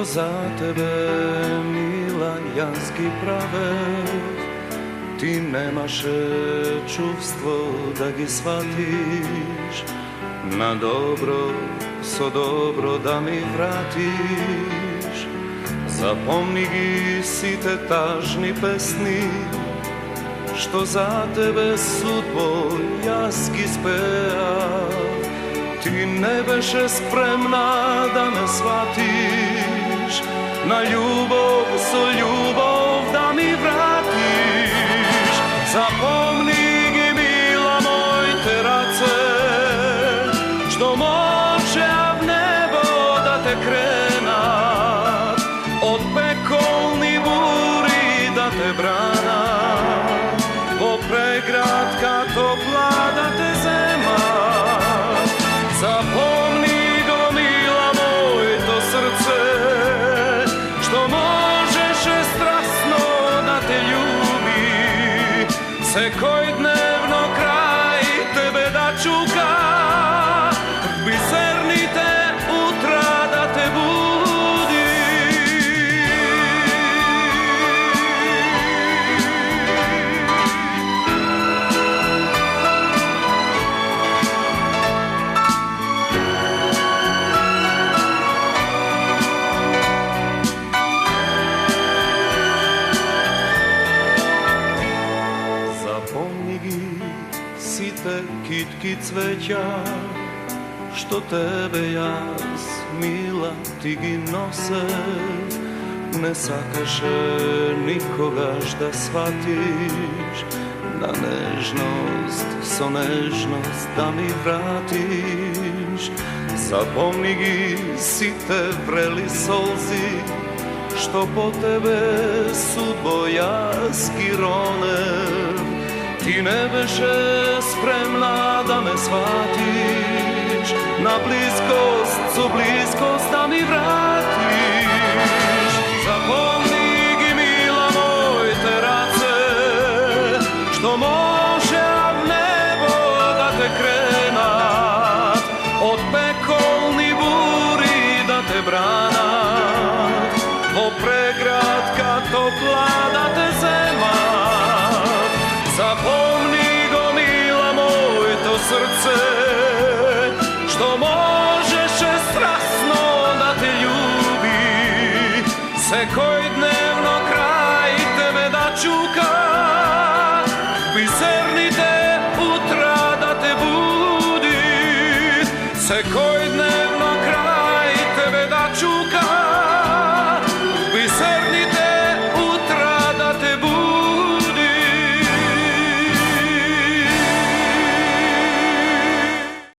što za tebe, mila, janski prave. Ti nemaše čuvstvo da gi shvatiš, na dobro, so dobro da mi vratiš. Zapomni gi si te tažni pesni, što za tebe sudbo jaski speja. Ti ne beše spremna da me shvatiš, na ljubav so ljubav da mi vratiš. Zapomni gi, mila moj, terace, što može v nebo da te krenat, od pekolni buri da te branat, po pregratka topla da te zemat. Zapomni go, mila moj, to srce, što možeše strasno da te ljubi, se koji dnevno kraj tebe da čuka, bisernite utra da te budi. Zapomni gi site kitki cveća, što tebe jaz, mila, ti gi nose. Ne sakaše nikogaš da shvatiš, na nežnost, so nežnost da mi vratiš. Zapomni gi site vreli solzi, što po tebe sudbo jaski rone. Ti ne beše spremna da me shvatiš, na bliskost, so bliskost da mi vratiš. Zapomni gi, mila moj, terace, što može v nebo da te krenat, od pekolni buri da te branat, po pregratka topla da te zemat. Zapomni go, mila moj, to srce, što možeše strasno da te ljubi, se koji dnevno kraj tebe da čuka, bisernite utra da te budi, se koji